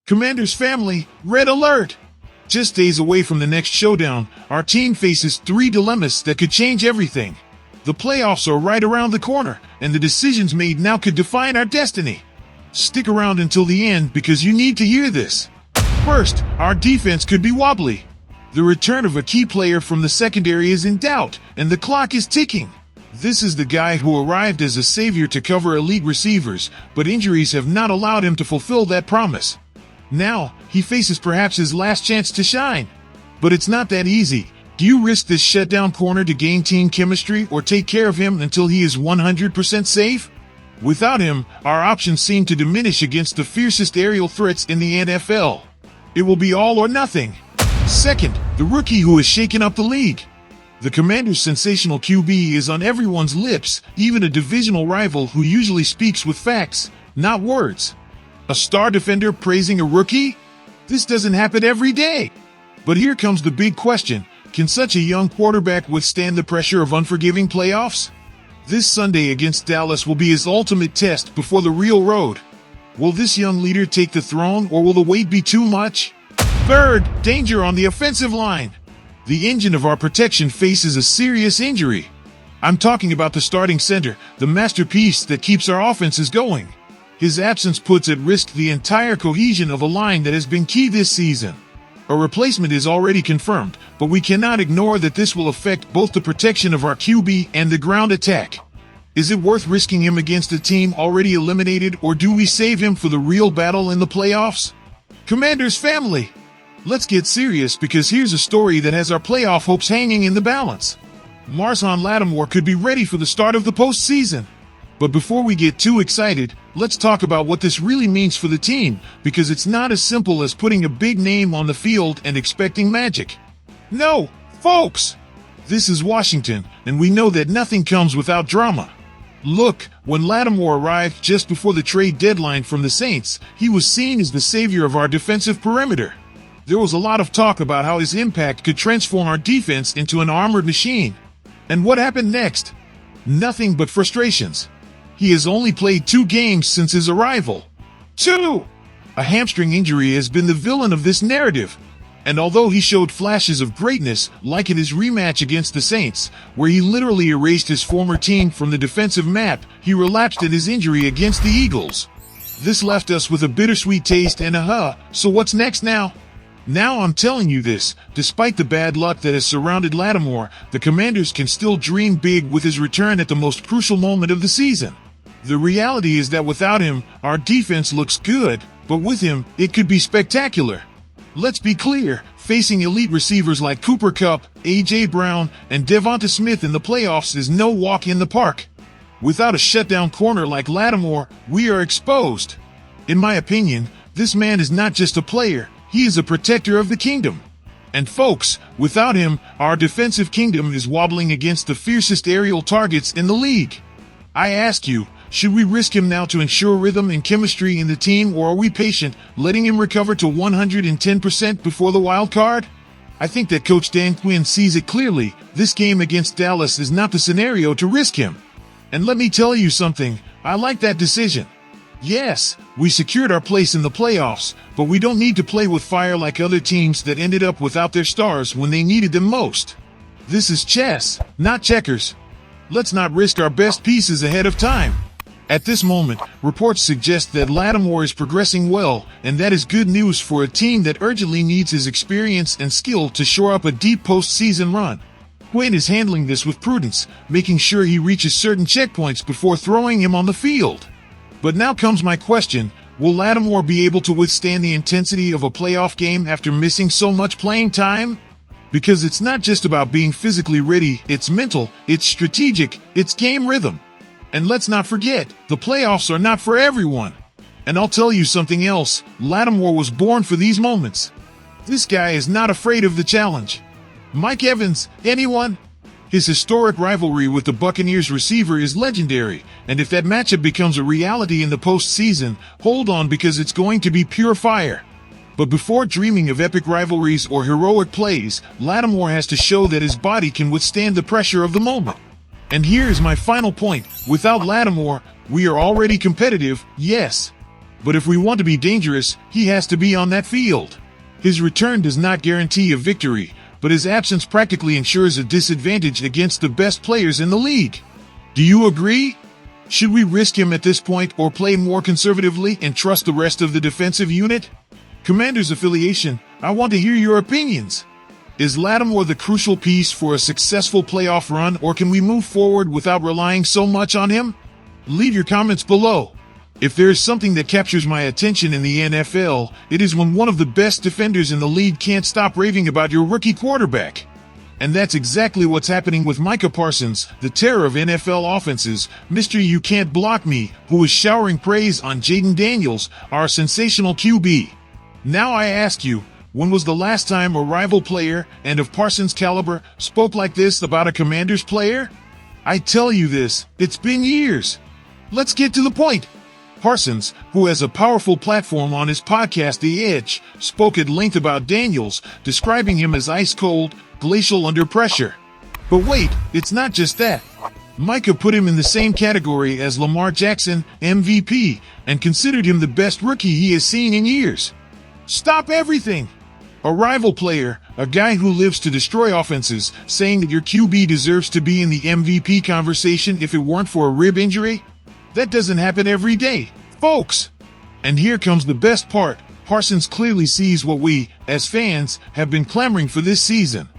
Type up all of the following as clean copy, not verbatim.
Commander's family, red alert! Just days away from the next showdown, our team faces three dilemmas that could change everything. The playoffs are right around the corner, and the decisions made now could define our destiny. Stick around until the end because you need to hear this. First, our defense could be wobbly. The return of a key player from the secondary is in doubt, and the clock is ticking. This is the guy who arrived as a savior to cover elite receivers, but injuries have not allowed him to fulfill that promise. Now, he faces perhaps his last chance to shine. But it's not that easy. Do you risk this shutdown corner to gain team chemistry or take care of him until he is 100% safe? Without him, our options seem to diminish against the fiercest aerial threats in the NFL. It will be all or nothing. Second, the rookie who has shaken up the league. The Commander's sensational QB is on everyone's lips, even a divisional rival who usually speaks with facts, not words. A star defender praising a rookie? This doesn't happen every day. But here comes the big question. Can such a young quarterback withstand the pressure of unforgiving playoffs? This Sunday against Dallas will be his ultimate test before the real road. Will this young leader take the throne, or will the weight be too much? Third, danger on the offensive line. The engine of our protection faces a serious injury. I'm talking about the starting center, the masterpiece that keeps our offenses going. His absence puts at risk the entire cohesion of a line that has been key this season. A replacement is already confirmed, but we cannot ignore that this will affect both the protection of our QB and the ground attack. Is it worth risking him against a team already eliminated, or do we save him for the real battle in the playoffs? Commander's family! Let's get serious because here's a story that has our playoff hopes hanging in the balance. Marshon Lattimore could be ready for the start of the postseason. But before we get too excited, let's talk about what this really means for the team, because it's not as simple as putting a big name on the field and expecting magic. No, folks! This is Washington, and we know that nothing comes without drama. Look, when Lattimore arrived just before the trade deadline from the Saints, he was seen as the savior of our defensive perimeter. There was a lot of talk about how his impact could transform our defense into an armored machine. And what happened next? Nothing but frustrations. He has only played 2 games since his arrival. 2! A hamstring injury has been the villain of this narrative. And although he showed flashes of greatness, like in his rematch against the Saints, where he literally erased his former team from the defensive map, he relapsed in his injury against the Eagles. This left us with a bittersweet taste and so what's next now? Now I'm telling you this, despite the bad luck that has surrounded Lattimore, the Commanders can still dream big with his return at the most crucial moment of the season. The reality is that without him, our defense looks good, but with him, it could be spectacular. Let's be clear, facing elite receivers like Cooper Kupp, A.J. Brown, and Devonta Smith in the playoffs is no walk in the park. Without a shutdown corner like Lattimore, we are exposed. In my opinion, this man is not just a player, he is a protector of the kingdom. And folks, without him, our defensive kingdom is wobbling against the fiercest aerial targets in the league. I ask you, should we risk him now to ensure rhythm and chemistry in the team, or are we patient, letting him recover to 110% before the wild card? I think that Coach Dan Quinn sees it clearly. This game against Dallas is not the scenario to risk him. And let me tell you something, I like that decision. Yes, we secured our place in the playoffs, but we don't need to play with fire like other teams that ended up without their stars when they needed them most. This is chess, not checkers. Let's not risk our best pieces ahead of time. At this moment, reports suggest that Lattimore is progressing well, and that is good news for a team that urgently needs his experience and skill to shore up a deep postseason run. Quinn is handling this with prudence, making sure he reaches certain checkpoints before throwing him on the field. But now comes my question, will Lattimore be able to withstand the intensity of a playoff game after missing so much playing time? Because it's not just about being physically ready, it's mental, it's strategic, it's game rhythm. And let's not forget, the playoffs are not for everyone. And I'll tell you something else, Lattimore was born for these moments. This guy is not afraid of the challenge. Mike Evans, anyone? His historic rivalry with the Buccaneers receiver is legendary, and if that matchup becomes a reality in the postseason, hold on because it's going to be pure fire. But before dreaming of epic rivalries or heroic plays, Lattimore has to show that his body can withstand the pressure of the moment. And here is my final point. Without Lattimore, we are already competitive, yes. But if we want to be dangerous, he has to be on that field. His return does not guarantee a victory, but his absence practically ensures a disadvantage against the best players in the league. Do you agree? Should we risk him at this point or play more conservatively and trust the rest of the defensive unit? Commander's affiliation, I want to hear your opinions. Is Lattimore the crucial piece for a successful playoff run, or can we move forward without relying so much on him? Leave your comments below. If there is something that captures my attention in the NFL, it is when one of the best defenders in the league can't stop raving about your rookie quarterback. And that's exactly what's happening with Micah Parsons, the terror of NFL offenses, Mr. You Can't Block Me, who is showering praise on Jayden Daniels, our sensational QB. Now I ask you, when was the last time a rival player, and of Parsons' caliber, spoke like this about a Commanders player? I tell you this, it's been years. Let's get to the point. Parsons, who has a powerful platform on his podcast The Edge, spoke at length about Daniels, describing him as ice-cold, glacial under pressure. But wait, it's not just that. Micah put him in the same category as Lamar Jackson, MVP, and considered him the best rookie he has seen in years. Stop everything! A rival player, a guy who lives to destroy offenses, saying that your QB deserves to be in the MVP conversation if it weren't for a rib injury? That doesn't happen every day, folks. And here comes the best part. Parsons clearly sees what we, as fans, have been clamoring for this season.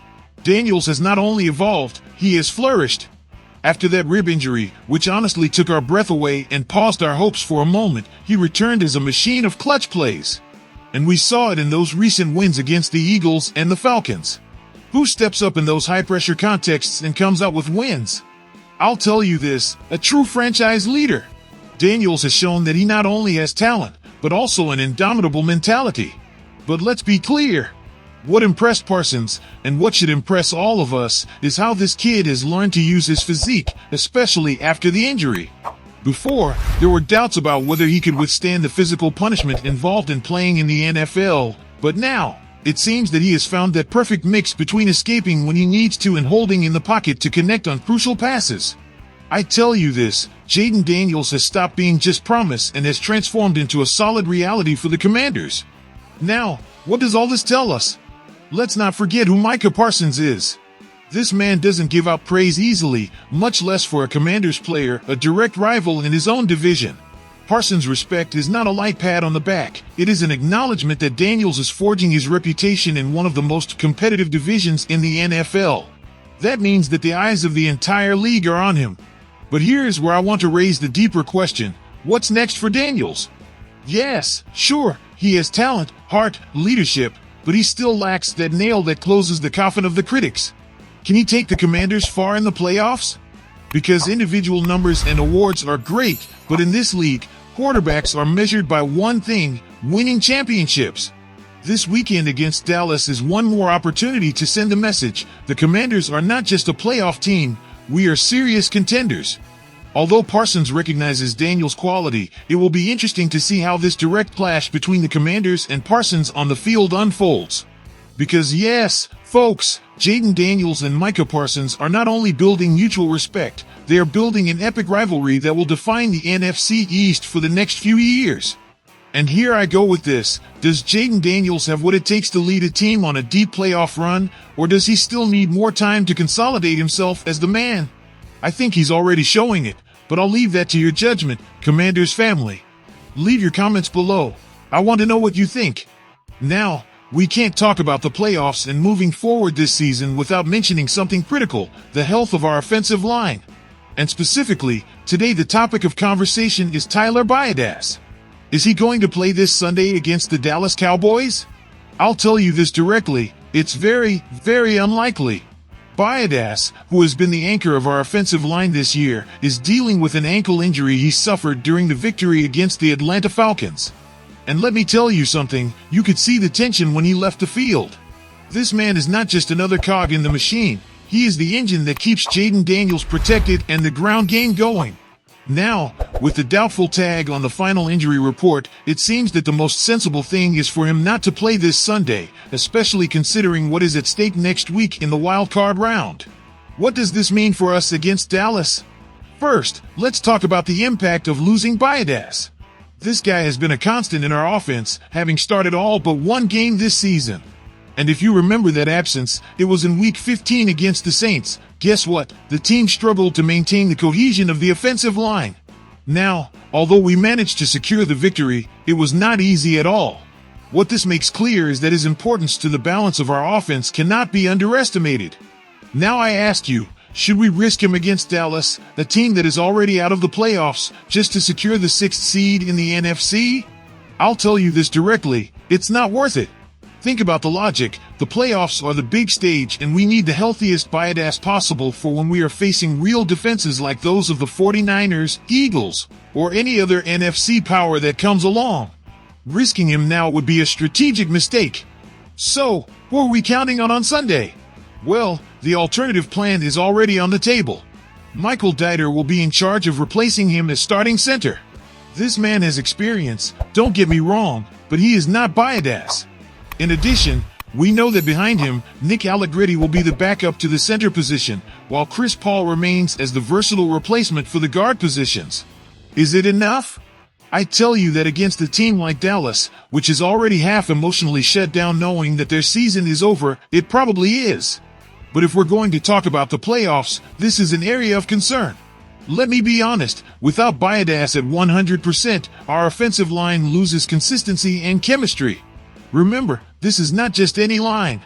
Daniels has not only evolved, he has flourished. After that rib injury, which honestly took our breath away and paused our hopes for a moment, he returned as a machine of clutch plays. And we saw it in those recent wins against the Eagles and the Falcons. Who steps up in those high-pressure contexts and comes out with wins? I'll tell you this, a true franchise leader. Daniels has shown that he not only has talent, but also an indomitable mentality. But let's be clear. What impressed Parsons, and what should impress all of us, is how this kid has learned to use his physique, especially after the injury. Before, there were doubts about whether he could withstand the physical punishment involved in playing in the NFL, but now, it seems that he has found that perfect mix between escaping when he needs to and holding in the pocket to connect on crucial passes. I tell you this, Jayden Daniels has stopped being just promise and has transformed into a solid reality for the Commanders. Now, what does all this tell us? Let's not forget who Micah Parsons is. This man doesn't give out praise easily, much less for a Commanders player, a direct rival in his own division. Parsons' respect is not a light pat on the back. It is an acknowledgement that Daniels is forging his reputation in one of the most competitive divisions in the NFL. That means that the eyes of the entire league are on him. But here's where I want to raise the deeper question. What's next for Daniels? Yes, sure, he has talent, heart, leadership, but he still lacks that nail that closes the coffin of the critics. Can he take the Commanders far in the playoffs? Because individual numbers and awards are great, but in this league, quarterbacks are measured by one thing, winning championships. This weekend against Dallas is one more opportunity to send a message. The Commanders are not just a playoff team, we are serious contenders. Although Parsons recognizes Daniels' quality, it will be interesting to see how this direct clash between the Commanders and Parsons on the field unfolds. Because yes, folks, Jayden Daniels and Micah Parsons are not only building mutual respect, they are building an epic rivalry that will define the NFC East for the next few years. And here I go with this. Does Jayden Daniels have what it takes to lead a team on a deep playoff run, or does he still need more time to consolidate himself as the man? I think he's already showing it, but I'll leave that to your judgment, Commanders family. Leave your comments below. I want to know what you think. Now, we can't talk about the playoffs and moving forward this season without mentioning something critical, the health of our offensive line. And specifically, today the topic of conversation is Tyler Biadasz. Is he going to play this Sunday against the Dallas Cowboys? I'll tell you this directly, it's very, very unlikely. Biadasz, who has been the anchor of our offensive line this year, is dealing with an ankle injury he suffered during the victory against the Atlanta Falcons. And let me tell you something, you could see the tension when he left the field. This man is not just another cog in the machine, he is the engine that keeps Jayden Daniels protected and the ground game going. Now, with the doubtful tag on the final injury report, it seems that the most sensible thing is for him not to play this Sunday, especially considering what is at stake next week in the wild card round. What does this mean for us against Dallas? First, let's talk about the impact of losing Biadasz. This guy has been a constant in our offense, having started all but one game this season. And if you remember that absence, it was in Week 15 against the Saints. Guess what? The team struggled to maintain the cohesion of the offensive line. Now, although we managed to secure the victory, it was not easy at all. What this makes clear is that his importance to the balance of our offense cannot be underestimated. Now I ask you, should we risk him against Dallas, a team that is already out of the playoffs, just to secure the 6th seed in the NFC? I'll tell you this directly, it's not worth it. Think about the logic. The playoffs are the big stage, and we need the healthiest Biadass possible for when we are facing real defenses like those of the 49ers, Eagles, or any other NFC power that comes along. Risking him now would be a strategic mistake. So, what are we counting on Sunday? Well, the alternative plan is already on the table. Michael Dieter will be in charge of replacing him as starting center. This man has experience, don't get me wrong, but he is not Biadass. In addition, we know that behind him, Nick Allegretti will be the backup to the center position, while Chris Paul remains as the versatile replacement for the guard positions. Is it enough? I tell you that against a team like Dallas, which is already half emotionally shut down knowing that their season is over, it probably is. But if we're going to talk about the playoffs, this is an area of concern. Let me be honest, without Biadass at 100%, our offensive line loses consistency and chemistry. Remember, this is not just any line.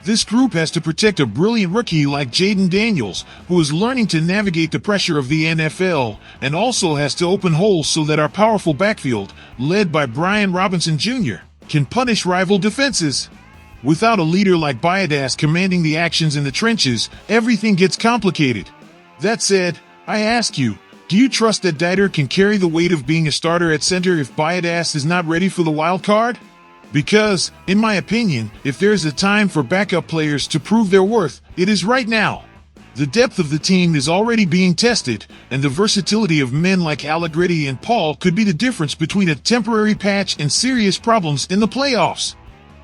This group has to protect a brilliant rookie like Jaden Daniels, who is learning to navigate the pressure of the NFL, and also has to open holes so that our powerful backfield, led by Brian Robinson Jr., can punish rival defenses. Without a leader like Biadass commanding the actions in the trenches, everything gets complicated. That said, I ask you, do you trust that Dieter can carry the weight of being a starter at center if Biadass is not ready for the wild card? Because, in my opinion, if there's a time for backup players to prove their worth, it is right now. The depth of the team is already being tested, and the versatility of men like Allegretti and Paul could be the difference between a temporary patch and serious problems in the playoffs.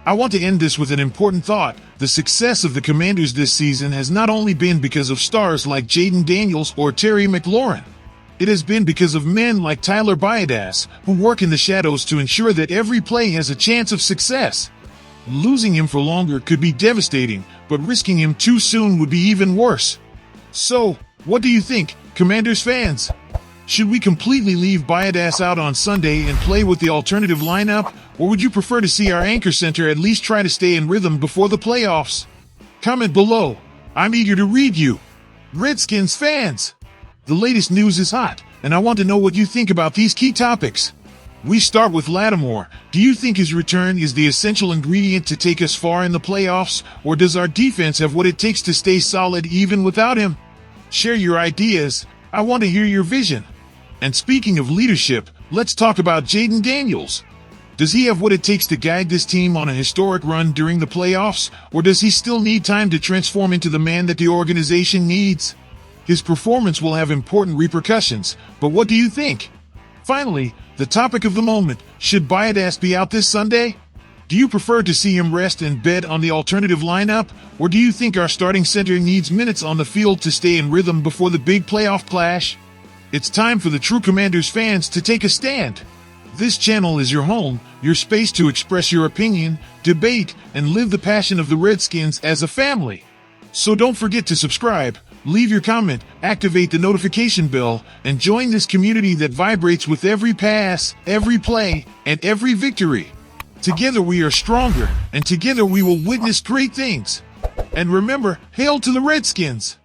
I want to end this with an important thought. The success of the Commanders this season has not only been because of stars like Jaden Daniels or Terry McLaurin. It has been because of men like Tyler Biadass, who work in the shadows to ensure that every play has a chance of success. Losing him for longer could be devastating, but risking him too soon would be even worse. So, what do you think, Commanders fans? Should we completely leave Biadass out on Sunday and play with the alternative lineup, or would you prefer to see our anchor center at least try to stay in rhythm before the playoffs? Comment below. I'm eager to read you. Redskins fans! The latest news is hot, and I want to know what you think about these key topics. We start with Lattimore. Do you think his return is the essential ingredient to take us far in the playoffs, or does our defense have what it takes to stay solid even without him? Share your ideas. I want to hear your vision. And speaking of leadership, let's talk about Jaden Daniels. Does he have what it takes to guide this team on a historic run during the playoffs, or does he still need time to transform into the man that the organization needs? His performance will have important repercussions, but what do you think? Finally, the topic of the moment, should Biadass be out this Sunday? Do you prefer to see him rest and bet on the alternative lineup, or do you think our starting center needs minutes on the field to stay in rhythm before the big playoff clash? It's time for the true Commanders fans to take a stand. This channel is your home, your space to express your opinion, debate, and live the passion of the Redskins as a family. So don't forget to subscribe, leave your comment, activate the notification bell, and join this community that vibrates with every pass, every play, and every victory. Together we are stronger, and together we will witness great things. And remember, hail to the Redskins!